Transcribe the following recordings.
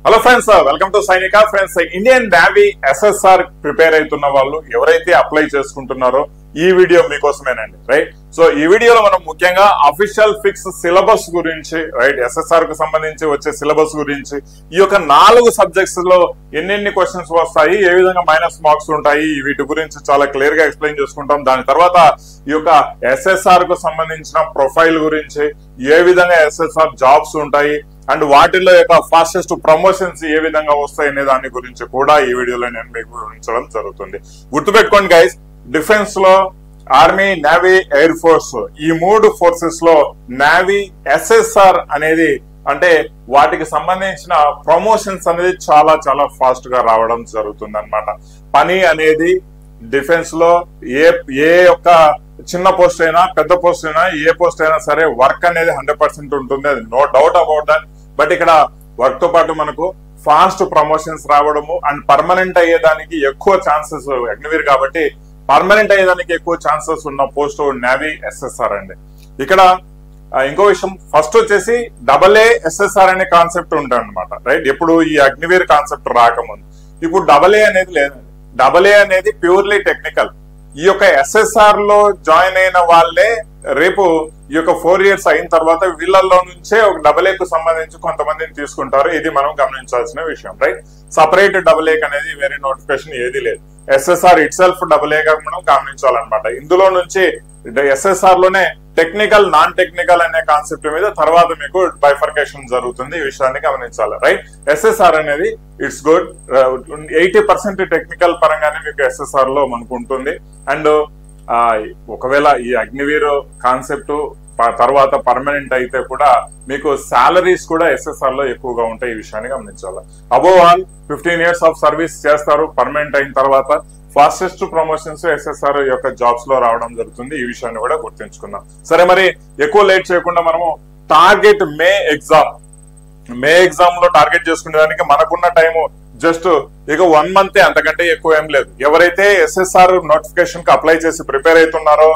Hello friends, welcome to సైనిక. Friends, Indian navy SSR prepare అవుతున్న వాళ్ళు ఎవరైతే అప్లై చేసుకుంటున్నారో ఈ వీడియో మీకోసమేనండి. రైట్, సో ఈ వీడియోలో మనం ముఖ్యంగా అఫీషియల్ ఫిక్స్ సిలబస్ గురించి, రైట్, SSR కు సంబంధించి వచ్చే సిలబస్ గురించి, ఈ యొక్క 4 సబ్జెక్ట్స్ లో ఎన్నెన్ని క్వశ్చన్స్ వస్తాయి, ఏ విధంగా మైనస్ మార్క్స్ ఉంటాయి, వీటి గురించి చాలా క్లియర్ గా ఎక్స్ప్లెయిన్ చేసుకుంటాం. దాని తర్వాత ఈ యొక్క SSR కు సంబంధించిన ప్రొఫైల్ గురించి, ఏ విధంగా SSR జాబ్స్ ఉంటాయి అండ్ వాటిల్లో యొక్క ఫాస్టెస్ట్ ప్రమోషన్స్ ఏ విధంగా వస్తాయి అనే దాని గురించి కూడా ఈ వీడియోలో నేను మీకు వివరించడం జరుగుతుంది. గుర్తుపెట్టుకోండి గైస్, డిఫెన్స్ లో ఆర్మీ, నేవీ, ఎయిర్ ఫోర్స్, ఈ 3 ఫోర్సెస్ లో నేవీ SSR అనేది అంటే వాటికి సంబంధించిన ప్రమోషన్స్ అనేది చాలా చాలా ఫాస్ట్ గా రావడం జరుగుతుంది అన్నమాట. పని అనేది డిఫెన్స్ లో ఏ యొక్క చిన్న పోస్ట్ అయినా పెద్ద పోస్ట్ అయినా ఏ పోస్ట్ అయినా సరే వర్క్ అనేది 100% ఉంటుంది, అది no doubt about that. But ఇక్కడ వర్క్ తో పాటు మనకు ఫాస్ట్ ప్రమోషన్స్ రావడము అండ్ పర్మనెంట్ అయ్యేదానికి ఎక్కువ ఛాన్సెస్, అగ్నివీర్ కాబట్టి పర్మనెంట్ అయ్యేదానికి ఎక్కువ ఛాన్సెస్ ఉన్న పోస్ట్ నేవీ SSR అండి. ఇక్కడ ఇంకో విషయం, ఫస్ట్ వచ్చేసి AA SSR అనే కాన్సెప్ట్ ఉంటుంది అనమాట. రైట్, ఎప్పుడు ఈ అగ్నివీర్ కాన్సెప్ట్ రాకముందు. ఇప్పుడు AA అనేది లేదండి. AA అనేది ప్యూర్లీ టెక్నికల్. ఈ యొక్క SSR లో జాయిన్ అయిన వాళ్ళే రేపు ఈ యొక్క 4 years అయిన తర్వాత వీళ్ళల్లో నుంచే ఒక AA కు సంబంధించి కొంతమందిని తీసుకుంటారు. ఇది మనం గమనించాల్సిన విషయం. రైట్, సపరేట్ AA అనేది వేరే నోటిఫికేషన్ ఏది లేదు. SSR ఇట్ సెల్ఫ్ AA గా మనం గమనించాలన్నమాట. ఇందులో నుంచి SSR లోనే టెక్నికల్, నాన్ టెక్నికల్ అనే కాన్సెప్ట్ మీద తర్వాత మీకు బైఫర్కేషన్ జరుగుతుంది. ఈ విషయాన్ని గమనించాలి. రైట్, SSR అనేది ఇట్స్ గుడ్. 80% టెక్నికల్ పరంగానే మీకు SSR లో మనకు ఉంటుంది. అండ్ ఒకవేళ ఈ అగ్నివీర్ కాన్సెప్ట్ తర్వాత పర్మనెంట్ అయితే కూడా మీకు సాలరీస్ కూడా SSR లో ఎక్కువగా ఉంటాయి. ఈ విషయాన్ని గమనించాలి. Above all 15 years of service చేస్తారు. పర్మనెంట్ అయిన తర్వాత ఫాస్టెస్ట్ ప్రమోషన్స్ SSR యొక్క జాబ్స్ లో రావడం జరుగుతుంది. ఈ విషయాన్ని కూడా గుర్తుంచుకుందాం. సరే, మరి ఎక్కువ లేట్ చేయకుండా మనము టార్గెట్ మే ఎగ్జామ్ లో టార్గెట్ చేసుకునే దానికి మనకున్న టైము జస్ట్ ఇక 1 month, అంతకంటే ఎక్కువ ఏం లేదు. ఎవరైతే SSR నోటిఫికేషన్ కి అప్లై చేసి ప్రిపేర్ అవుతున్నారో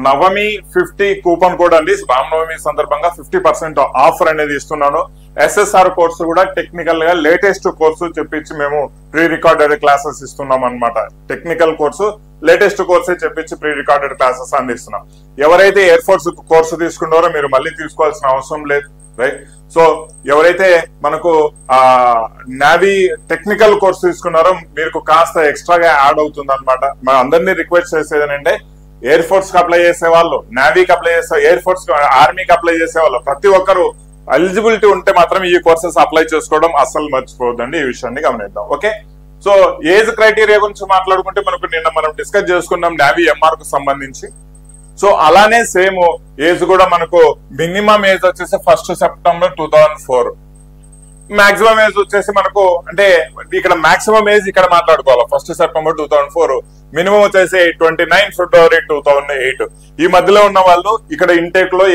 నవమి 50 కూపన్ కోడ్ అండి. రామనవమి సందర్భంగా 50% ఆఫర్ అనేది ఇస్తున్నాను. SSR కోర్సు కూడా టెక్నికల్ గా లేటెస్ట్ కోర్సు చెప్పించి మేము ప్రీ రికార్డెడ్ క్లాసెస్ ఇస్తున్నాం అనమాట. టెక్నికల్ కోర్సు లేటెస్ట్ కోర్సే చెప్పించి ప్రీ రికార్డెడ్ క్లాసెస్ అందిస్తున్నాం. ఎవరైతే ఎయిర్ ఫోర్స్ కోర్సు తీసుకున్నారో మీరు మళ్ళీ తీసుకోవాల్సిన అవసరం లేదు. రైట్, సో ఎవరైతే మనకు నేవీ టెక్నికల్ కోర్సు తీసుకున్నారో మీకు కాస్త ఎక్స్ట్రాగా యాడ్ అవుతుంది అనమాట. మన అందరినీ రిక్వెస్ట్ చేసేది ఏంటంటే ఎయిర్ ఫోర్స్ కి అప్లై చేసే వాళ్ళు, నేవీకి అప్లై చేసే, ఎయిర్ ఫోర్స్ ఆర్మీకి అప్లై చేసే వాళ్ళు ప్రతి ఒక్కరు ఎలిజిబిలిటీ ఉంటే మాత్రం ఈ కోర్సెస్ అప్లై చేసుకోవడం అస్సలు మర్చిపోవద్దండి. ఈ విషయాన్ని గమనిద్దాం. ఓకే, సో ఏజ్ క్రైటీరియా గురించి మాట్లాడుకుంటే మనకు నిన్న మనం డిస్కస్ చేసుకున్నాం నేవీ MR కు సంబంధించి. సో అలానే సేమ్ ఏజ్ కూడా మనకు మినిమం ఏజ్ వచ్చేసి 1 September 2004, మాక్సిమం ఏజ్ వచ్చేసి మనకు అంటే ఇక్కడ మాక్సిమం ఏజ్ ఇక్కడ మాట్లాడుకోవాలి 1 September 2004, మినిమం వచ్చేసి 29 February 2008. ఈ మధ్యలో ఉన్న వాళ్ళు ఇక్కడ ఇంటేక్ లో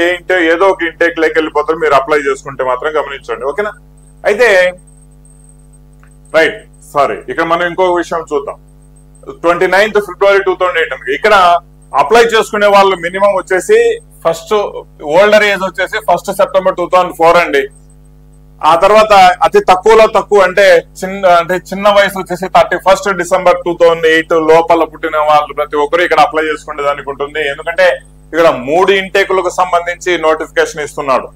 ఏదో ఒక ఇంటేక్ లోకి వెళ్ళిపోతారు. మీరు అప్లై చేసుకుంటే మాత్రం గమనించండి. ఓకేనా? అయితే రైట్, సారీ, ఇక్కడ మనం ఇంకో విషయం చూద్దాం. 29 February 2008 ఇక్కడ అప్లై చేసుకునే వాళ్ళు మినిమం వచ్చేసి ఫస్ట్ ఓల్డర్ ఏజ్ వచ్చేసి 1 September 2004 అండి. ఆ తర్వాత అతి తక్కువలో తక్కువ అంటే చిన్న వయసు వచ్చేసి 31 December 2008 లోపల పుట్టిన వాళ్ళు ప్రతి ఒక్కరు ఇక్కడ అప్లై చేసుకునే దానికి ఉంటుంది. ఎందుకంటే ఇక్కడ 3 ఇంటేకులకు సంబంధించి నోటిఫికేషన్ ఇస్తున్నాడు.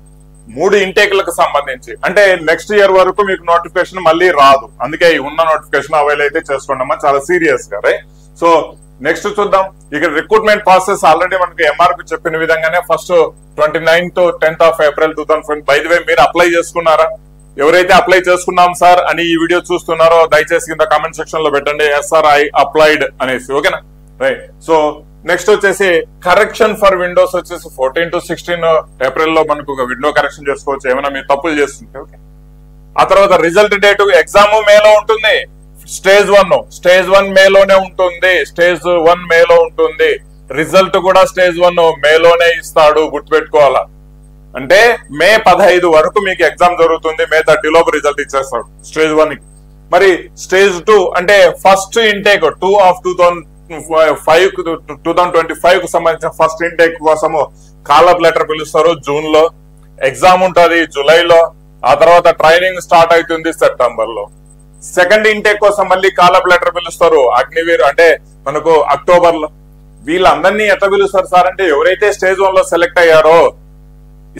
3 ఇంటేకులకు సంబంధించి అంటే నెక్స్ట్ ఇయర్ వరకు మీకు నోటిఫికేషన్ మళ్ళీ రాదు. అందుకే ఉన్న నోటిఫికేషన్ అవైల్ అయితే చేసుకోండి చాలా సీరియస్ గా. రైట్, సో నెక్స్ట్ చూద్దాం. ఇక్కడ రిక్రూట్మెంట్ ప్రాసెస్ ఆల్రెడీ మనకి MR కు చెప్పిన విధంగానే first 29 to 10th of April 2020. By the way, మీరు అప్లై చేసుకున్నారా? ఎవరైతే అప్లై చేసుకున్నాం సార్ అని ఈ వీడియో చూస్తున్నారో దయచేసి కింద కామెంట్ సెక్షన్ లో పెట్టండి SR I applied అనేసి. ఓకేనా? రైట్, సో నెక్స్ట్ వచ్చేసి కరెక్షన్ ఫర్ విండోస్ వచ్చేసి 14 to 16 April లో మనకు ఒక విండో కరెక్షన్ చేసుకోవచ్చు ఏమైనా మీరు తప్పులు చేస్తుంటే. ఓకే, ఆ తర్వాత రిజల్ట్ డేట్ ఎగ్జామ్ మేలో ఉంటుంది. స్టేజ్ 1 మేలోనే ఉంటుంది. స్టేజ్ 1 మేలో ఉంటుంది. రిజల్ట్ కూడా స్టేజ్ 1 మేలోనే ఇస్తాడు. గుర్తుపెట్టుకోవాలా. అంటే మే 15 వరకు మీకు ఎగ్జామ్ జరుగుతుంది. మే 30 లోపు రిజల్ట్ ఇచ్చేస్తాడు స్టేజ్ 1 కి. మరి స్టేజ్ 2 అంటే ఫస్ట్ ఇంటేక్ 2 of 2025 కు సంబంధించిన ఫస్ట్ ఇంటేక్ కోసము కాల్ అప్ లెటర్ పిలుస్తారు. జూన్ లో ఎగ్జామ్ ఉంటుంది. జూలైలో ఆ తర్వాత ట్రైనింగ్ స్టార్ట్ అవుతుంది సెప్టెంబర్ లో. సెకండ్ ఇంటేక్ కోసం మళ్ళీ కాల్ అప్ లెటర్ పిలుస్తారు అగ్నివీర్ అంటే మనకు అక్టోబర్ లో. వీళ్ళందరినీ ఎట్లా పిలుస్తారు సార్ అంటే ఎవరైతే స్టేజ్ 1 లో సెలెక్ట్ అయ్యారో,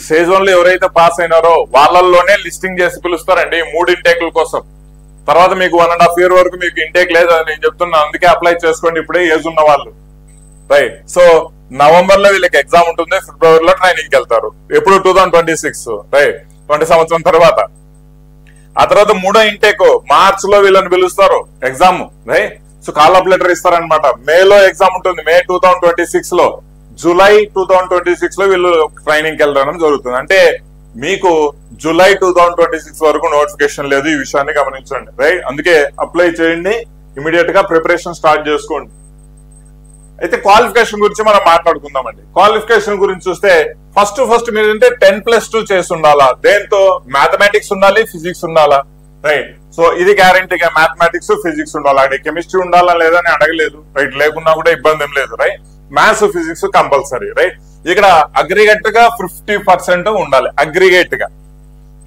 స్టేజ్ 1 లో ఎవరైతే పాస్ అయినారో వాళ్ళల్లోనే లిస్టింగ్ చేసి పిలుస్తారండి 3 ఇంటేక్ల కోసం. తర్వాత మీకు 1.5 year వరకు మీకు ఇంటేక్ లేదు అని నేను చెప్తున్నా, అందుకే అప్లై చేసుకోండి ఇప్పుడే ఏజ్ ఉన్న వాళ్ళు. రైట్. సో నవంబర్ లో వీళ్ళకి ఎగ్జామ్ ఉంటుంది, ఫిబ్రవరిలో ట్రైనింగ్కి వెళ్తారు. ఎప్పుడు 2026 రైట్, 20 సంవత్సరం తర్వాత. ఆ తర్వాత 3వ ఇంటేక్ మార్చ్ లో వీళ్ళని పిలుస్తారు exam right. So call up letter ఇస్తారనమాట. మేలో ఎగ్జామ్ ఉంటుంది, మే 2026 లో. జూలై 2026 లో వీళ్ళు ట్రైనింగ్కి వెళ్ళడం జరుగుతుంది. అంటే మీకు జూలై 2026 వరకు నోటిఫికేషన్ లేదు, ఈ విషయాన్ని గమనించండి రైట్. అందుకే అప్లై చేయండి, ఇమీడియట్ గా ప్రిపరేషన్ స్టార్ట్ చేసుకోండి. అయితే క్వాలిఫికేషన్ గురించి మనం మాట్లాడుకుందామండి. క్వాలిఫికేషన్ గురించి చూస్తే ఫస్ట్ మీరు అంటే 10+2 చేసి ఉండాలా. దేంతో? మ్యాథమెటిక్స్ ఉండాలి, ఫిజిక్స్ ఉండాలా రైట్. సో ఇది గ్యారంటీగా మ్యాథమెటిక్స్ ఫిజిక్స్ ఉండాలి. అక్కడ కెమిస్ట్రీ ఉండాలా లేదా అని అడగలేదు రైట్, లేకున్నా కూడా ఇబ్బంది ఏం లేదు right. Maths physics compulsory right. ఇక్కడ అగ్రిగేట్ గా 50% ఉండాలి. అగ్రిగేట్ గా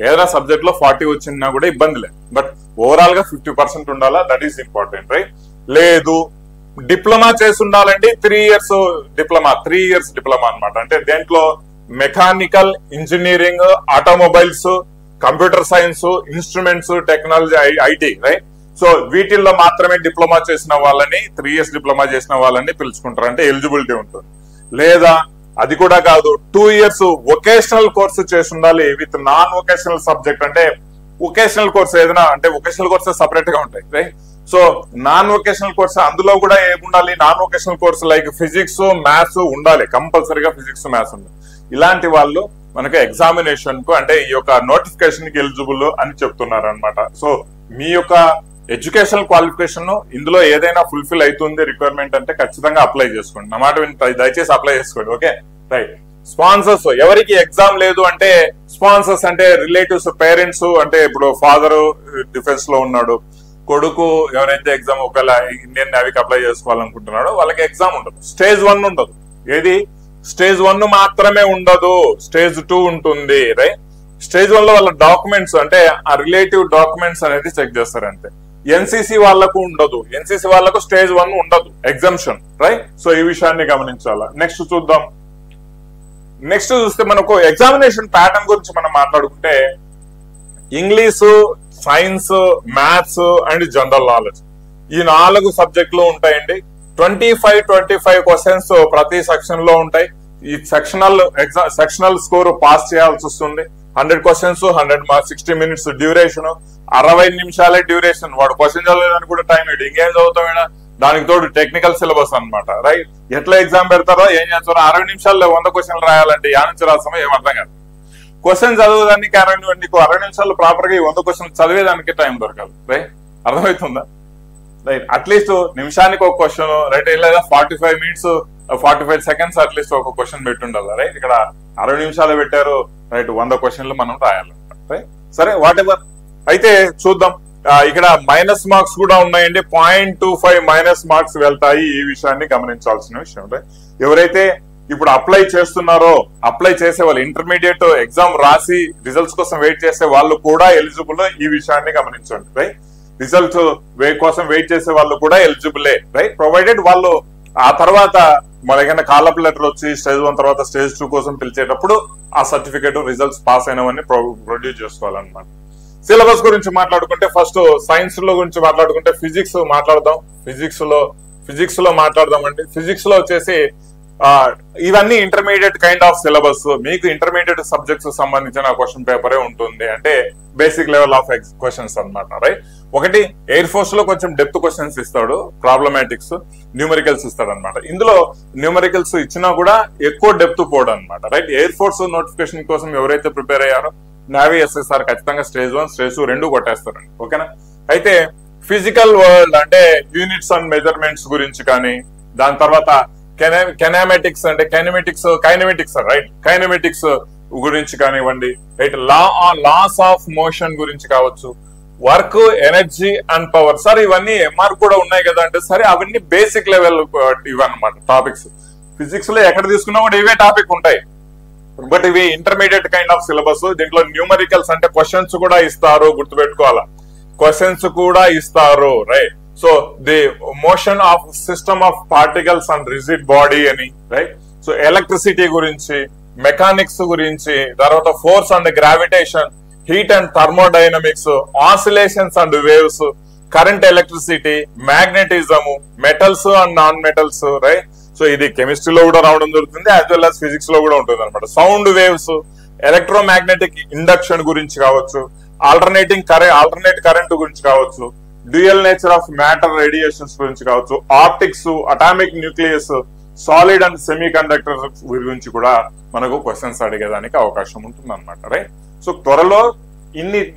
ఏదైనా సబ్జెక్ట్ లో 40 వచ్చినా కూడా ఇబ్బంది లేదు, బట్ ఓవరాల్ గా 50% ఉండాలా, దట్ ఈస్ ఇంపార్టెంట్ రైట్. లేదు డిప్లొమా చేసి ఉండాలండి, 3 years డిప్లొమా అనమాట. అంటే దేంట్లో mechanical engineering, automobiles, computer science, instruments, technology, IT right. So వీటిల్లో మాత్రమే డిప్లొమా చేసిన వాళ్ళని, 3 years డిప్లొమా చేసిన వాళ్ళని పిలుచుకుంటారు, అంటే ఎలిజిబిలిటీ ఉంటుంది. లేదా అది కూడా కాదు, 2 years వొకేషనల్ కోర్సు చేసి ఉండాలి విత్ నాన్ వొకేషనల్ సబ్జెక్ట్. అంటే వొకేషనల్ కోర్సు ఏదైనా అంటే వొకేషనల్ కోర్సెస్ సపరేట్ గా ఉంటాయి right. So non vocational course అందులో కూడా ఏముండాలి, non vocational course like physics, maths ఉండాలి, కంపల్సరీగా ఫిజిక్స్, మ్యాథ్స్ ఉండాలి. ఇలాంటి వాళ్ళు మనకు ఎగ్జామినేషన్ కు అంటే ఈ యొక్క నోటిఫికేషన్ కి ఎలిజిబుల్ అని చెప్తున్నారు అనమాట. సో మీ యొక్క ఎడ్యుకేషనల్ క్వాలిఫికేషన్ ఇందులో ఏదైనా ఫుల్ఫిల్ అవుతుంది రిక్వైర్మెంట్ అంటే ఖచ్చితంగా అప్లై చేసుకోండి. నా మాట విని దయచేసి అప్లై చేసుకోండి ఓకే రైట్. స్పాన్సర్స్ ఎవరికి ఎగ్జామ్ లేదు అంటే, స్పాన్సర్స్ అంటే రిలేటివ్స్, పేరెంట్స్. అంటే ఇప్పుడు ఫాదర్ డిఫెన్స్ లో ఉన్నాడు, కొడుకు ఎవరైతే ఎగ్జామ్ ఒకవేళ ఇండియన్ నేవీకి అప్లై చేసుకోవాలనుకుంటున్నాడో వాళ్ళకి ఎగ్జామ్ ఉండదు. స్టేజ్ 1 ఉండదు. ఏది స్టేజ్ 1 మాత్రమే ఉండదు, స్టేజ్ 2 ఉంటుంది రైట్. స్టేజ్ 1 లో వాళ్ళ డాక్యుమెంట్స్ అంటే ఆ రిలేటివ్ డాక్యుమెంట్స్ అనేది చెక్ చేస్తారు అంతే. ఎన్సీసీ వాళ్లకు ఉండదు, ఎన్సీసీ వాళ్లకు స్టేజ్ 1 ఉండదు, ఎగ్జామ్షన్ రైట్. సో ఈ విషయాన్ని గమనించాలా. నెక్స్ట్ చూద్దాం. నెక్స్ట్ చూస్తే మనకు ఎగ్జామినేషన్ ప్యాటర్న్ గురించి మనం మాట్లాడుకుంటే English, science, maths and general knowledge ఈ 4 సబ్జెక్టులు ఉంటాయండి. 25 క్వశ్చన్స్ ప్రతి సెక్షన్ లో ఉంటాయి. ఈ సెక్షనల్ స్కోర్ పాస్ చేయాల్సి వస్తుంది. 100 questions, 100 marks, 60 minutes డ్యూరేషన్, 60 నిమిషాలే డ్యూరేషన్. వాడు క్వశ్చన్ చదవడానికి కూడా టైం ఏంటి, ఇంకేం చదువుతాం. దానికి తోడు టెక్నికల్ సిలబస్ అనమాట రైట్. ఎట్లా ఎగ్జామ్ పెడతారో ఏం చేస్తారో 60 నిమిషాల్లో 100 questions రాయాలంటే యా నుంచి రాస్తామో ఏం అర్థం కాదు. క్వశ్చన్ చదవడానికి 60 నిమిషాలు ప్రాపర్ గా 100 questions చదివేదానికి టైం దొరకదు రైట్. అర్థమవుతుందా రైట్. అట్లీస్ట్ నిమిషానికి ఒక క్వశ్చన్ రైట్, లేదా 45 minutes 45 seconds అట్లీస్ట్ ఒక క్వశ్చన్ పెట్టుండాలి రైట్. ఇక్కడ 60 నిమిషాలు పెట్టారు రైట్, 100 questions మనం రాయాలంట రైట్. సరే వాట్ ఎవర్. అయితే చూద్దాం, ఇక్కడ మైనస్ మార్క్స్ కూడా ఉన్నాయండి. 0.25 మైనస్ మార్క్స్ వెళ్తాయి. ఈ విషయాన్ని గమనించాల్సిన విషయం రైట్. ఎవరైతే ఇప్పుడు అప్లై చేస్తున్నారో, అప్లై చేసే వాళ్ళు, ఇంటర్మీడియట్ ఎగ్జామ్ రాసి రిజల్ట్స్ కోసం వెయిట్ చేసే వాళ్ళు కూడా ఎలిజిబుల్. ఈ విషయాన్ని గమనించండి రైట్. రిజల్ట్ కోసం వెయిట్ చేసే వాళ్ళు కూడా ఎలిజిబులే రైట్, ప్రొవైడెడ్ వాళ్ళు ఆ తర్వాత మనకైనా కాల్ అప్ లెటర్ వచ్చి స్టేజ్ 1 తర్వాత స్టేజ్ 2 కోసం పిలిచేటప్పుడు ఆ సర్టిఫికేట్ రిజల్ట్స్ పాస్ అయినవన్నీ ప్రొడ్యూస్ చేసుకోవాలన్నమాట. సిలబస్ గురించి మాట్లాడుకుంటే ఫస్ట్ సైన్స్ లో గురించి మాట్లాడుకుంటే ఫిజిక్స్ మాట్లాడదాం. ఫిజిక్స్ లో మాట్లాడదామండి. ఫిజిక్స్ లో వచ్చేసి ఇవన్నీ ఇంటర్మీడియట్ కైండ్ ఆఫ్ సిలబస్. మీకు ఇంటర్మీడియట్ సబ్జెక్ట్స్ సంబంధించిన క్వశ్చన్ పేపరే ఉంటుంది, అంటే బేసిక్ లెవెల్ ఆఫ్ క్వశ్చన్స్ అనమాట రైట్. ఒకటి ఎయిర్ ఫోర్స్ లో కొంచెం డెప్త్ క్వశ్చన్స్ ఇస్తాడు, ప్రాబ్లమాటిక్స్, న్యూమరికల్స్ ఇస్తాడు అనమాట. ఇందులో న్యూమరికల్స్ ఇచ్చినా కూడా ఎక్కువ డెప్త్ పోడు అనమాట రైట్. ఎయిర్ ఫోర్స్ నోటిఫికేషన్ కోసం ఎవరైతే ప్రిపేర్ అయ్యారో నావీ ఎస్ఎస్ఆర్ ఖచ్చితంగా స్టేజ్ 1 స్టేజ్ 2 రెండు కొట్టేస్తారండి ఓకేనా. అయితే ఫిజికల్ వరల్డ్ అంటే యూనిట్స్ అండ్ మెజర్మెంట్స్ గురించి కానీ, దాని తర్వాత కెనమెటిక్స్ అంటే కైనమెటిక్స్ రైట్, కైనమెటిక్స్ గురించి కానివ్వండి రైట్. లాస్ ఆఫ్ మోషన్ గురించి కావచ్చు, work, energy and power. Sir ఇవన్నీ ఎంఆర్ కూడా ఉన్నాయి కదా అంటే, సరే అవన్నీ బేసిక్ లెవెల్ ఇవన్నమాట టాపిక్స్. ఫిజిక్స్ లో ఎక్కడ తీసుకున్నా కూడా ఇవే టాపిక్ ఉంటాయి బట్ ఇవి ఇంటర్మీడియట్ కైండ్ ఆఫ్ సిలబస్. దీంట్లో న్యూమరికల్స్ అంటే క్వశ్చన్స్ కూడా ఇస్తారు, గుర్తుపెట్టుకోవాలా, క్వశ్చన్స్ కూడా ఇస్తారు, right. So the motion of system of particles and rigid body అని, రైట్. సో ఎలక్ట్రిసిటీ గురించి, మెకానిక్స్ గురించి, తర్వాత force and gravitation, heat and thermodynamics, oscillations and waves, current, electricity, magnetism, metals and non metals, right. So ఇది కెమిస్ట్రీలో కూడా రావడం జరుగుతుంది, as well as physics లో కూడా ఉంటుంది అనమాట. సౌండ్ వేవ్స్, ఎలక్ట్రోమాగ్నెటిక్ ఇండక్షన్ గురించి కావచ్చు, ఆల్టర్నేట్ కరెంట్ గురించి కావచ్చు, dual nature of matter radiations గురించి కావచ్చు, optics, atomic nucleus, solid and semi conductors గురించి కూడా మనకు క్వశ్చన్స్ అడిగేదానికి అవకాశం ఉంటుంది అనమాట, రైట్. సో త్వరలో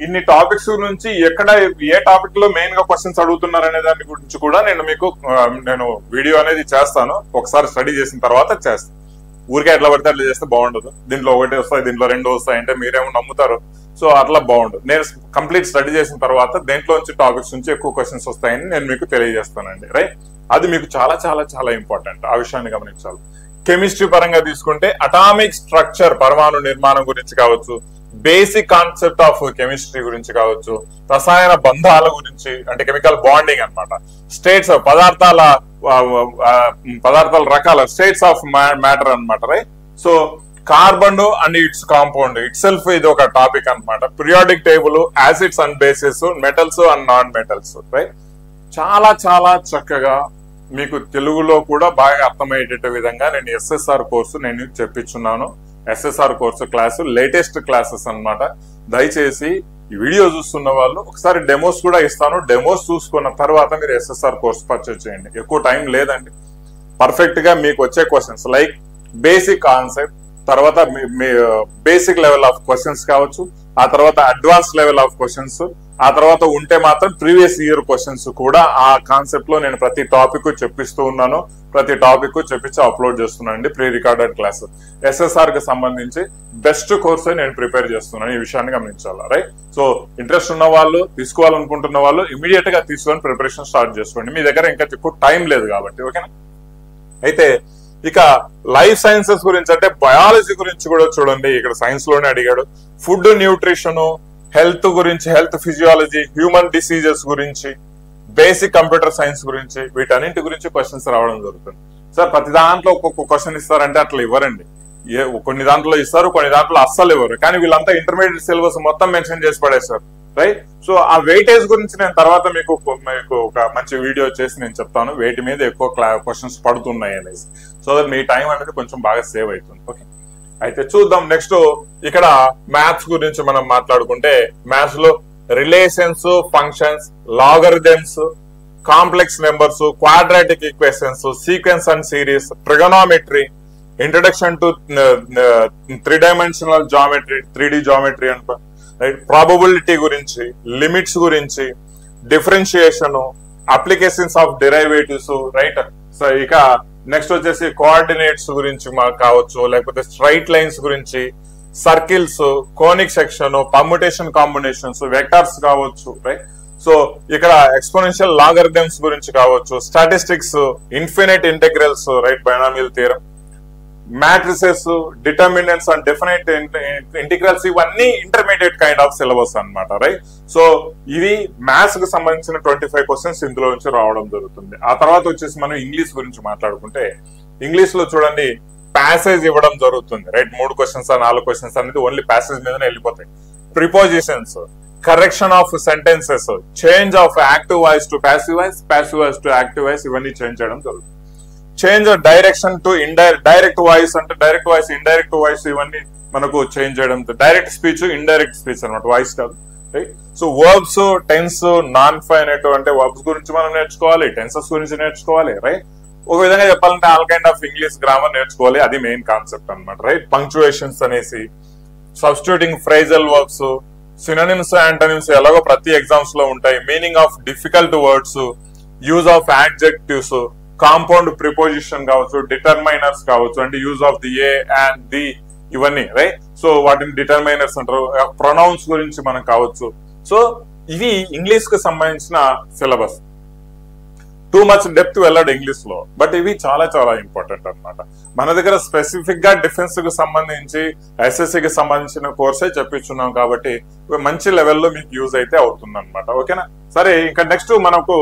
ఇన్ని టాపిక్స్ గురించి ఎక్కడ ఏ టాపిక్ లో మెయిన్ గా క్వశ్చన్స్ అడుగుతున్నారు అనే దాని గురించి కూడా నేను వీడియో అనేది చేస్తాను. ఒకసారి స్టడీ చేసిన తర్వాత చేస్తాను. ఊరికే ఎట్లా పడితే అట్లా చేస్తే బాగుండదు. దీంట్లో ఒకటి వస్తాయి, దీంట్లో 2 వస్తాయి అంటే మీరేమో నమ్ముతారు. సో అట్లా బాగుండదు. నేను కంప్లీట్ స్టడీ చేసిన తర్వాత దేంట్లోంచి టాపిక్స్ నుంచి ఎక్కువ క్వశ్చన్స్ వస్తాయని నేను మీకు తెలియజేస్తానండి, రైట్. అది మీకు చాలా చాలా చాలా ఇంపార్టెంట్, ఆ విషయాన్ని గమనించాలి. కెమిస్ట్రీ పరంగా తీసుకుంటే అటామిక్ స్ట్రక్చర్, పరమాణు నిర్మాణం గురించి కావచ్చు, బేసిక్ కాన్సెప్ట్ ఆఫ్ కెమిస్ట్రీ గురించి కావచ్చు, రసాయన బంధాల గురించి అంటే కెమికల్ బాండింగ్ అన్నమాట, స్టేట్స్ పదార్థాల రకాల స్టేట్స్ ఆఫ్ మ్యాటర్ అన్నమాట, right. So carbon and it's compound it self ఇది ఒక టాపిక్ అన్నమాట. Periodic table, acids and bases, metals and non metals, right. చాలా చాలా చక్కగా మీకు తెలుగులో కూడా బాగా అర్థమయ్యేట విధంగా నేను SSR కోర్సు నేను చెప్పించున్నాను. SSR course class latest classes అన్నమాట. దయచేసి ఈ వీడియో చూస్తున్న వాళ్ళు ఒకసారి డెమోస్ కూడా ఇస్తాను. డెమోస్ చూసుకున్న తర్వాత మీరు SSR కోర్సు పర్చేజ్ చేయండి. ఎక్కువ టైం లేదండి. పర్ఫెక్ట్ గా మీకు వచ్చే క్వశ్చన్స్ లైక్ బేసిక్ కాన్సెప్ట్, తర్వాత బేసిక్ లెవెల్ ఆఫ్ క్వశ్చన్స్ కావచ్చు, ఆ తర్వాత అడ్వాన్స్ లెవెల్ ఆఫ్ క్వశ్చన్స్, ఆ తర్వాత ఉంటే మాత్రం ప్రీవియస్ ఇయర్ క్వశ్చన్స్ కూడా ఆ కాన్సెప్ట్ లో నేను ప్రతి టాపిక్ చెప్పిస్తూ ఉన్నాను. ప్రతి టాపిక్ చెప్పించి అప్లోడ్ చేస్తున్నానండి ప్రీ రికార్డెడ్ క్లాస్. SSR కి సంబంధించి బెస్ట్ కోర్స్ నేను ప్రిపేర్ చేస్తున్నాను, ఈ విషయాన్ని గమనించాలి, రైట్. సో ఇంట్రెస్ట్ ఉన్న వాళ్ళు, తీసుకోవాలనుకుంటున్న వాళ్ళు ఇమీడియట్ గా తీసుకొని ప్రిపరేషన్ స్టార్ట్ చేసుకోండి. మీ దగ్గర ఇంకా ఎక్కువ టైం లేదు కాబట్టి, ఓకేనా. అయితే ఇక లైఫ్ సైన్సెస్ గురించి అంటే బయాలజీ గురించి కూడా చూడండి. ఇక్కడ సైన్స్ లోనే అడిగాడు. ఫుడ్, న్యూట్రిషన్, హెల్త్ గురించి, హెల్త్ ఫిజియాలజీ, హ్యూమన్ డిసీజెస్ గురించి, బేసిక్ కంప్యూటర్ సైన్స్ గురించి, వీటన్నింటి గురించి క్వశ్చన్స్ రావడం జరుగుతుంది. సార్ ప్రతి దాంట్లో ఒక్కొక్క క్వశ్చన్ ఇస్తారంటే అట్లా ఇవ్వరండి. కొన్ని దాంట్లో ఇస్తారు, కొన్ని దాంట్లో అస్సలు ఇవ్వరు. కానీ వీళ్ళంతా ఇంటర్మీడియట్ సిలబస్ మొత్తం మెన్షన్ చేసి పడేస్తారు, రైట్. సో ఆ వెయిటేజ్ గురించి నేను తర్వాత మీకు ఒక మంచి వీడియో చేసి నేను చెప్తాను, వేటి మీద ఎక్కువ క్వశ్చన్స్ పడుతున్నాయి అనేసి. సో దట్ మీ టైం అనేది కొంచెం బాగా సేవ్ అవుతుంది, ఓకే. అయితే చూద్దాం నెక్స్ట్. ఇక్కడ మ్యాథ్స్ గురించి మనం మాట్లాడుకుంటే మ్యాథ్స్ లో relations, functions, logarithms, complex numbers, quadratic equations, sequence and series, trigonometry, introduction to 3-dimensional geometry, 3D geometry అంట, రైట్. ప్రాబబిలిటీ గురించి, లిమిట్స్ గురించి, differentiation, applications of derivatives, right. So ఇక నెక్స్ట్ వచ్చేసి కోఆర్డినేట్స్ గురించి కావచ్చు, లేకపోతే స్ట్రైట్ లైన్స్ గురించి, circles, conic section, permutation combinations, vectors కావచ్చు, రైట్. సో ఇక్కడ ఎక్స్పోనెన్షియల్ లాగరిథమ్స్ గురించి కావచ్చు, statistics, infinite integrals, right, binomial theorem, matrices, determinants and definite integrals, ఇవన్నీ ఇంటర్మీడియట్ కైండ్ ఆఫ్ సిలబస్ అన్నమాట, రైట్. సో ఇది మ్యాథ్స్ కు సంబంధించిన 25 క్వశ్చన్స్ ఇందులో నుంచి రావడం జరుగుతుంది. ఆ తర్వాత వచ్చేసి మనం ఇంగ్లీష్ గురించి మాట్లాడుకుంటే ఇంగ్లీష్ లో చూడండి ప్యాసేజ్ ఇవ్వడం జరుగుతుంది, రైట్. 3 క్వశ్చన్స్ 4 క్వశ్చన్స్ అనేది ఓన్లీ ప్యాసేజ్ మీదనే వెళ్ళిపోతాయి. Prepositions, correction of sentences, change of active voice to passive voice, passive voice to active voice, ఇవన్నీ చేంజ్ చేయడం జరుగుతుంది. Change direction to direct voice అంటే డైరెక్ట్ వాయిస్, ఇండైరెక్ట్ వాయిస్, ఇవన్నీ మనకు change చేయడం. డైరెక్ట్ స్పీచ్, ఇండైరెక్ట్ స్పీచ్ అనమాట, voice కాదు, right. So verbs, tense, non finite అంటే వర్బ్స్ గురించి మనం నేర్చుకోవాలి, టెన్సెస్ గురించి నేర్చుకోవాలి, రైట్. ఒక విధంగా చెప్పాలంటే all kind of English grammar నేర్చుకోవాలి, అది మెయిన్ కాన్సెప్ట్ అనమాట, రైట్. పంక్చుయేషన్స్ అనేసి, substituting phrasal verbs, synonyms, antonyms ఎలాగో ప్రతి ఎగ్జామ్స్ లో ఉంటాయి, meaning of difficult words, use of adjectives, compound preposition కావచ్చు, డిటర్మైనర్స్ కావచ్చు, అంటే use of the, A and the, ఇవన్నీ, రైట్. సో వాటిని డిటర్మైనర్స్ అంటారు. ప్రొనౌన్స్ గురించి మనం కావచ్చు. సో ఇవి ఇంగ్లీష్ కి సంబంధించిన సిలబస్. టూ మచ్ డెప్త్ వెళ్ళాడు ఇంగ్లీష్ లో. బట్ ఇవి చాలా చాలా ఇంపార్టెంట్ అన్నమాట. మన దగ్గర స్పెసిఫిక్ గా డిఫెన్స్ కి సంబంధించి ఎస్ఎస్సికి సంబంధించిన కోర్సే చెప్పించున్నాం కాబట్టి మంచి లెవెల్లో మీకు యూజ్ అయితే అవుతుంది అనమాట. ఓకేనా? సరే, ఇంకా నెక్స్ట్ మనకు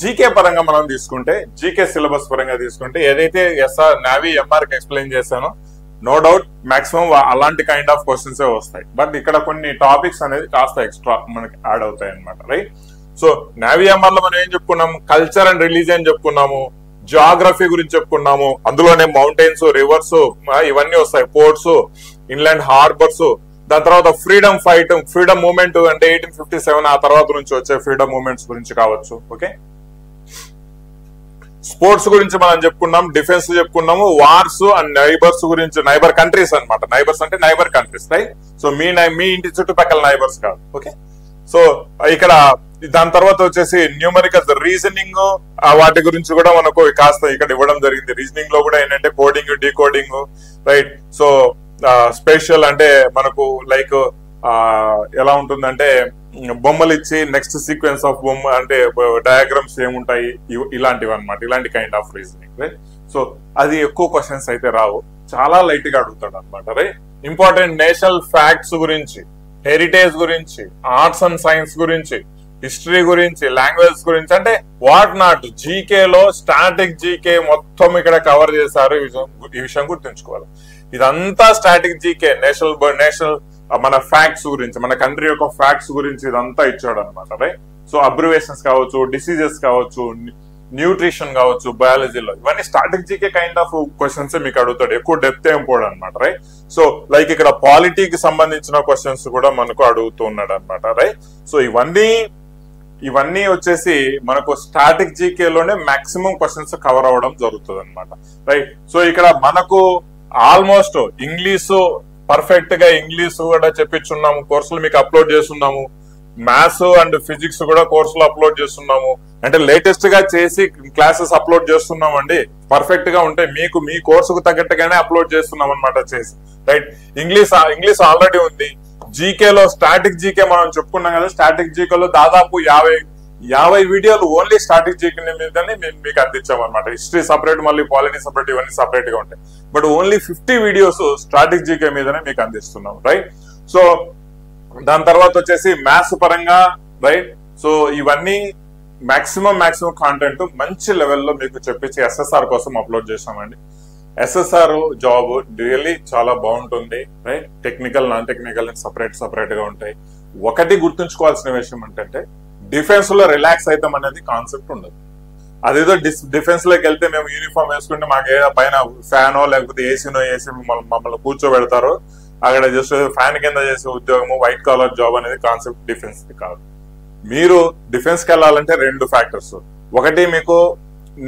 జీకే పరంగా మనం తీసుకుంటే, జీకే సిలబస్ పరంగా తీసుకుంటే ఏదైతే ఎస్ఆర్ నావీ ఎంఆర్కి ఎక్స్ప్లెయిన్ చేశానో నో డౌట్ మాక్సిమం అలాంటి కైండ్ ఆఫ్ క్వశ్చన్స్ వస్తాయి. బట్ ఇక్కడ కొన్ని టాపిక్స్ అనేది కాస్త ఎక్స్ట్రా మనకి యాడ్ అవుతాయి అనమాట. రైట్? సో నావీ ఎంఆర్ లో మనం ఏం చెప్పుకున్నాము? కల్చర్ అండ్ రిలీజియన్ చెప్పుకున్నాము, జియోగ్రఫీ గురించి చెప్పుకున్నాము, అందులోనే మౌంటైన్స్, రివర్స్ ఇవన్నీ వస్తాయి, పోర్ట్స్, ఇన్లాండ్ హార్బర్స్, దాని తర్వాత ఫ్రీడమ్ ఫైట్, ఫ్రీడమ్ మూవ్మెంట్ అంటే 1857 ఆ తర్వాత నుంచి వచ్చే ఫ్రీడమ్ మూవ్మెంట్స్ గురించి కావచ్చు. ఓకే, స్పోర్ట్స్ గురించి మనం చెప్పుకున్నాం, డిఫెన్స్ చెప్పుకున్నాము, వార్స్ అండ్ నైబర్స్ గురించి, నైబర్ కంట్రీస్ అనమాట. నైబర్స్ అంటే నైబర్ కంట్రీస్, రైట్? సో మీ ఇంటి చుట్టుపక్కల నైబర్స్ కాదు. ఓకే, సో ఇక్కడ దాని తర్వాత వచ్చేసి న్యూమరికల్ రీజనింగ్, వాటి గురించి కూడా మనకు కాస్త ఇక్కడ ఇవ్వడం జరిగింది. రీజనింగ్ లో కూడా ఏంటంటే coding, decoding, right? So special అంటే మనకు లైక్ ఎలా ఉంటుందంటే బొమ్మలు ఇచ్చి నెక్స్ట్ సీక్వెన్స్ ఆఫ్ బొమ్మ అంటే డయాగ్రామ్స్ ఏముంటాయి, ఇలాంటివి అనమాట. ఇలాంటి kind of reasoning, right? So అది ఎక్కువ క్వశ్చన్స్ అయితే రావు, చాలా లైట్ గా అడుగుతాడు అనమాట. రైట్? ఇంపార్టెంట్ నేషనల్ ఫ్యాక్ట్స్ గురించి, హెరిటేజ్ గురించి, ఆర్ట్స్ అండ్ సైన్స్ గురించి, హిస్టరీ గురించి, లాంగ్వేజ్ గురించి, అంటే వాట్ నాట్ జీకేలో స్టాటిక్ జీకే మొత్తం ఇక్కడ కవర్ చేశారు. ఈ విషయం గుర్తుంచుకోవాలి. ఇదంతా స్టాటిక్ జీకే, నేషనల్ మన ఫ్యాక్ట్స్ గురించి, మన కంట్రీ యొక్క ఫ్యాక్ట్స్ గురించి ఇదంతా ఇచ్చాడు అనమాట. రైట్? సో అబ్రివేషన్స్ కావచ్చు, డిసీజెస్ కావచ్చు, న్యూట్రిషన్ కావచ్చు, బయాలజీలో ఇవన్నీ static GK kind of questions మీకు అడుగుతాడు. ఎక్కువ డెప్త్ ఏం పోడు అనమాట. రైట్? సో లైక్ ఇక్కడ పాలిటీకి సంబంధించిన క్వశ్చన్స్ కూడా మనకు అడుగుతున్నాడు అనమాట. రైట్? సో ఇవన్నీ వచ్చేసి మనకు స్టాటిక్ జీకేలోనే మాక్సిమం క్వశ్చన్స్ కవర్ అవ్వడం జరుగుతుంది అనమాట. రైట్? సో ఇక్కడ మనకు ఆల్మోస్ట్ ఇంగ్లీషు పర్ఫెక్ట్ గా ఇంగ్లీష్ కూడా చెప్పించున్నాము, కోర్సులు మీకు అప్లోడ్ చేస్తున్నాము. మ్యాథ్స్ అండ్ ఫిజిక్స్ కూడా కోర్సులు అప్లోడ్ చేస్తున్నాము. అంటే లేటెస్ట్ గా చేసి క్లాసెస్ అప్లోడ్ చేస్తున్నాం అండి. పర్ఫెక్ట్ గా ఉంటే మీకు మీ కోర్సుకు తగ్గట్టుగానే అప్లోడ్ చేస్తున్నాం అనమాట చేసి. రైట్? ఇంగ్లీష్ ఆల్రెడీ ఉంది. జీకేలో స్టాటిక్ జీకే మనం చెప్పుకున్నాం కదా, స్టాటిక్ జీకేలో దాదాపు 50 వీడియోలు ఓన్లీ స్టాటిక్ జీకే మీదనే మీకు అందించామన్నమాట. హిస్టరీ సపరేట్, మళ్ళీ పాలిటీ సపరేట్, ఇవన్నీ సపరేట్ గా ఉంటాయి. But only 50 videos static GK మీదనే మీకు అందిస్తున్నాం. రైట్? సో దాని తర్వాత వచ్చేసి మ్యాథ్స్ పరంగా, రైట్? సో ఇవన్నీ మాక్సిమం కాంటెంట్ మంచి లెవెల్లో మీకు చెప్పించి ఎస్ఎస్ఆర్ కోసం అప్లోడ్ చేసామండి. ఎస్ఎస్ఆర్ జాబ్ రియల్లీ చాలా బాగుంటుంది. Right? Technical, non technical separate గా ఉంటాయి. ఒకటి గుర్తుంచుకోవాల్సిన విషయం ఏంటంటే డిఫెన్స్ లో రిలాక్స్ అవుతాం అనేది కాన్సెప్ట్ ఉండదు. అదేదో డిఫెన్స్ లోకి వెళ్తే మేము యూనిఫామ్ వేసుకుంటే మాకు ఏదో పైన ఫ్యానో లేకపోతే ఏసీనో వేసి మమ్మల్ని కూర్చోబెడతారు, అక్కడ జస్ట్ ఫ్యాన్ కింద చేసే ఉద్యోగము, వైట్ కాలర్ జాబ్ అనేది కాన్సెప్ట్ డిఫెన్స్ కాదు. మీరు డిఫెన్స్ కి వెళ్ళాలంటే 2 ఫ్యాక్టర్స్. ఒకటి, మీకు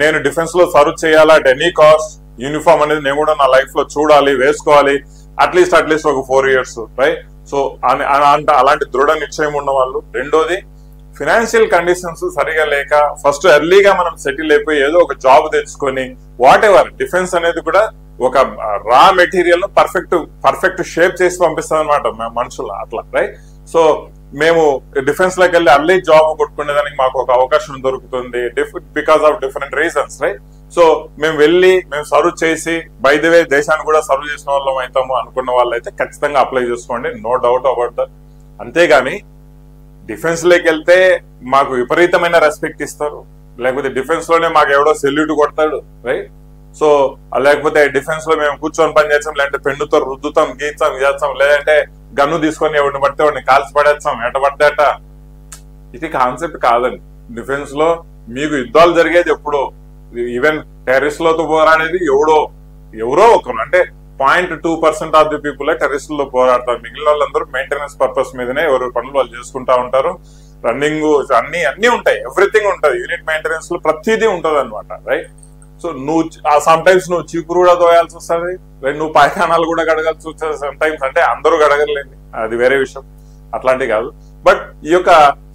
నేను డిఫెన్స్ లో సర్వ్ చేయాలా అట్ ఎనీ కాస్ట్, యూనిఫామ్ అనేది నేను కూడా నా లైఫ్ లో చూడాలి, వేసుకోవాలి, అట్లీస్ట్ ఒక 4 years. రైట్? సో అలాంటి దృఢ నిశ్చయం ఉన్న వాళ్ళు. రెండోది, ఫినాన్షియల్ కండిషన్స్ సరిగా లేక ఫస్ట్ ఎర్లీగా మనం సెటిల్ అయిపోయి ఏదో ఒక జాబ్ తెచ్చుకొని వాట్ ఎవర్, డిఫెన్స్ అనేది కూడా ఒక రా మెటీరియల్ ను పర్ఫెక్ట్ షేప్ చేసి పంపిస్తాం అనమాట మనుషులు అట్లా. రైట్? సో మేము డిఫెన్స్ లోకి వెళ్ళి అర్లీ జాబ్ కొట్టుకునేదానికి మాకు ఒక అవకాశం దొరుకుతుంది because of different reasons. Right? So మేము సర్వ్ చేసి బై ది వే దేశాన్ని కూడా సర్వ్ చేసిన వాళ్ళం అవుతాము అనుకున్న వాళ్ళైతే ఖచ్చితంగా అప్లై చేసుకోండి, నో డౌట్ అబౌట్ దట్. అంతేగాని డిఫెన్స్ లోకి వెళ్తే మాకు విపరీతమైన రెస్పెక్ట్ ఇస్తారు, లేకపోతే డిఫెన్స్ లోనే మాకు ఎవడో సెల్యూట్ కొడతాడు. రైట్? సో లేకపోతే డిఫెన్స్ లో మేము కూర్చొని పని చేస్తాం, లేదంటే పెన్నుతో రుద్దుతాం, గీస్తాం, చేస్తాం, లేదంటే గన్ను తీసుకొని ఎవరిని పడితే వాడిని కాల్చి పడేస్తాం, ఎట పడ్డాట. ఇది కాన్సెప్ట్ కాదండి. డిఫెన్స్ లో మీకు యుద్ధాలు జరిగేది ఎప్పుడో, ఈవెన్ టెర్రరిస్టులతో పోరాడేది ఎవరో ఒకరు, అంటే 0.2% ఆఫ్ ది పీపుల్ టెర్రరిస్టులతో పోరాడతారు. మిగిలిన వాళ్ళందరూ మెయింటెనెన్స్ పర్పస్ మీదనే ఎవరి పనులు వాళ్ళు చేసుకుంటా ఉంటారు. రన్నింగ్ అన్ని ఉంటాయి, ఎవ్రీథింగ్ ఉంటుంది. యూనిట్ మెయింటెనెన్స్ లో ప్రతిదీ ఉంటది అనమాట. రైట్? సో నువ్వు సమ్ టైమ్స్ నువ్వు చీపురు కూడా తోయాల్సి వస్తుంది, నువ్వు పాయఖానాలు కూడా గడగాల్సి వస్తుంది సమ్ టైమ్స్. అంటే అందరూ గడగలేండి, అది వేరే విషయం, అట్లాంటివి కాదు. బట్ ఈ యొక్క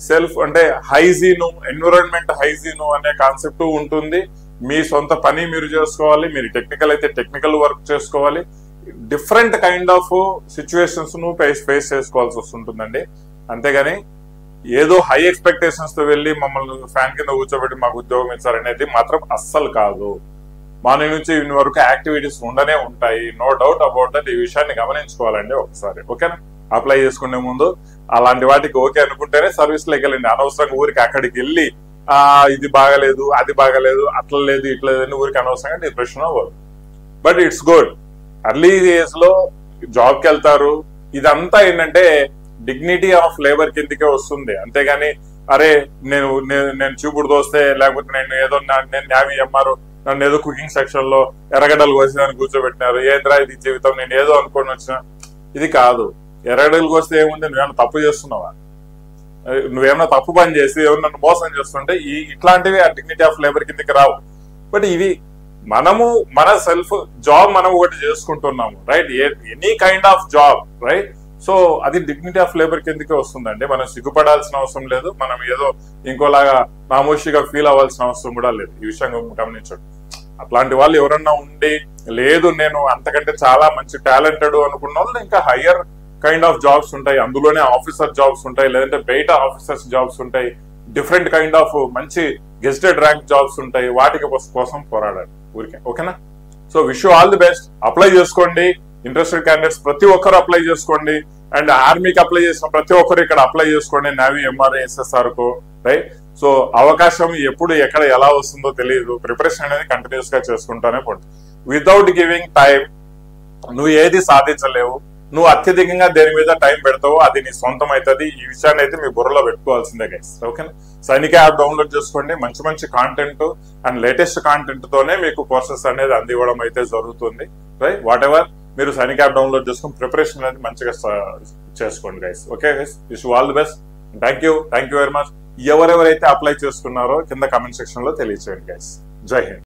సెల్ఫ్ అంటే హైజీను, ఎన్విరాన్మెంట్ హైజీను అనే కాన్సెప్ట్ ఉంటుంది. మీ సొంత పని మీరు చేసుకోవాలి, మీరు టెక్నికల్ అయితే టెక్నికల్ వర్క్ చేసుకోవాలి. డిఫరెంట్ కైండ్ ఆఫ్ సిచ్యువేషన్స్ ను ఫేస్ చేసుకోవాల్సి వస్తుంటుందండి. అంతేగాని ఏదో హై ఎక్స్పెక్టేషన్స్ తో వెళ్ళి మమ్మల్ని ఫ్యాన్ కింద కూర్చోబెట్టి మాకు ఉద్యోగం ఇచ్చారనేది మాత్రం అస్సలు కాదు. మార్నింగ్ నుంచి ఇన్ని వరకు యాక్టివిటీస్ ఉండనే ఉంటాయి. No doubt about that. ఈ విషయాన్ని గమనించుకోవాలండి ఒకసారి. ఓకేనా? అప్లై చేసుకునే ముందు అలాంటి వాటికి ఓకే అనుకుంటేనే సర్వీస్ లోకి వెళ్ళండి. అనవసరంగా ఊరికి అక్కడికి వెళ్ళి ఇది బాగలేదు, అది బాగలేదు, అట్లా లేదు, ఇట్లా లేదని ఊరికి అనవసరంగా డిప్రెషన్ అవ్వదు. But it's good. Early age లో జాబ్ కి వెళ్తారు. ఇదంతా ఏంటంటే డిగ్నిటీ ఆఫ్ లేబర్ కిందకే వస్తుంది. అంతేగాని అరే నేను చూపుడు దోస్తే, లేకపోతే నేను న్యావీ ఎంఆర్, నన్ను ఏదో కుకింగ్ సెక్షన్ లో ఎర్రగడ్డలు కోసేదాన్ని కూర్చోబెట్టినారు, ఏంద్రా ఇది జీవితం, నేను ఏదో అనుకోని వచ్చిన, ఇది కాదు. ఎర్రగడ్డలు కోస్తే ఏముంది? నువ్వేమన్నా తప్పు చేస్తున్నావా? నువ్వేమన్నా తప్పు పని చేసి ఏమన్నా నన్ను మోసం చేస్తుంటే ఇట్లాంటివి ఆ డిగ్నిటీ ఆఫ్ లేబర్ కిందకి రావు. బట్ ఇవి మనము మన సెల్ఫ్ జాబ్ మనం ఒకటి చేసుకుంటున్నాము, right? Any kind of job, right? So అది డిగ్నిటీ ఆఫ్ లేబర్ కిందకే వస్తుందండి. మనం సిగ్గుపడాల్సిన అవసరం లేదు. మనం ఏదో ఇంకోలాగా నామోషిగా ఫీల్ అవ్వాల్సిన అవసరం కూడా లేదు. ఈ విషయం గమనించండి. అట్లాంటి వాళ్ళు ఎవరన్నా ఉండి, లేదు నేను అంతకంటే చాలా మంచి టాలెంటెడ్ అనుకున్న వాళ్ళు, ఇంకా హయ్యర్ కైండ్ ఆఫ్ జాబ్స్ ఉంటాయి. అందులోనే ఆఫీసర్ జాబ్స్ ఉంటాయి, లేదంటే బయట ఆఫీసర్స్ జాబ్స్ ఉంటాయి, డిఫరెంట్ కైండ్ ఆఫ్ మంచి గెస్టెడ్ ర్యాంక్ జాబ్స్ ఉంటాయి. వాటికి కోసం పోరాడాలి ఊరికే. ఓకేనా? So wish you all the best. Apply చేసుకోండి. ఇంట్రెస్టెడ్ క్యాండిడేట్స్ ప్రతి ఒక్కరు అప్లై చేసుకోండి. అండ్ ఆర్మీకి అప్లై చేసిన ప్రతి ఒక్కరు ఇక్కడ అప్లై చేసుకోండి, నేవీ, ఎంఆర్ఐ, ఎస్ఎస్ఆర్ కు, రైట్? సో అవకాశం ఎప్పుడు ఎక్కడ ఎలా వస్తుందో తెలియదు. ప్రిపరేషన్ అనేది కంటిన్యూస్ గా చేసుకుంటానే పోండి. వితౌట్ గివింగ్ టైం నువ్వు ఏది సాధించలేవు. నువ్వు అత్యధికంగా దేని మీద టైం పెడతావో అది నీ సొంతం అవుతుంది. ఈ విషయాన్ని అయితే మీ బుర్రలో పెట్టుకోవాల్సిందే గైస్. ఓకేనా? సైనిక యాప్ డౌన్లోడ్ చేసుకోండి. మంచి మంచి కాంటెంట్ అండ్ లేటెస్ట్ కాంటెంట్ తోనే మీకు కోర్సెస్ అనేది అందివ్వడం అయితే జరుగుతుంది, రైట్? వాట్ ఎవర్ మీరు సైనిక యాప్ డౌన్లోడ్ చేసుకుని ప్రిపరేషన్ అనేది మంచిగా చేసుకోండి guys. Okay guys, wish all the best. Thank you very much. ఎవరెవరైతే అప్లై చేసుకున్నారో కింద కామెంట్ సెక్షన్ లో తెలియచేయండి గైస్. జై హింద్.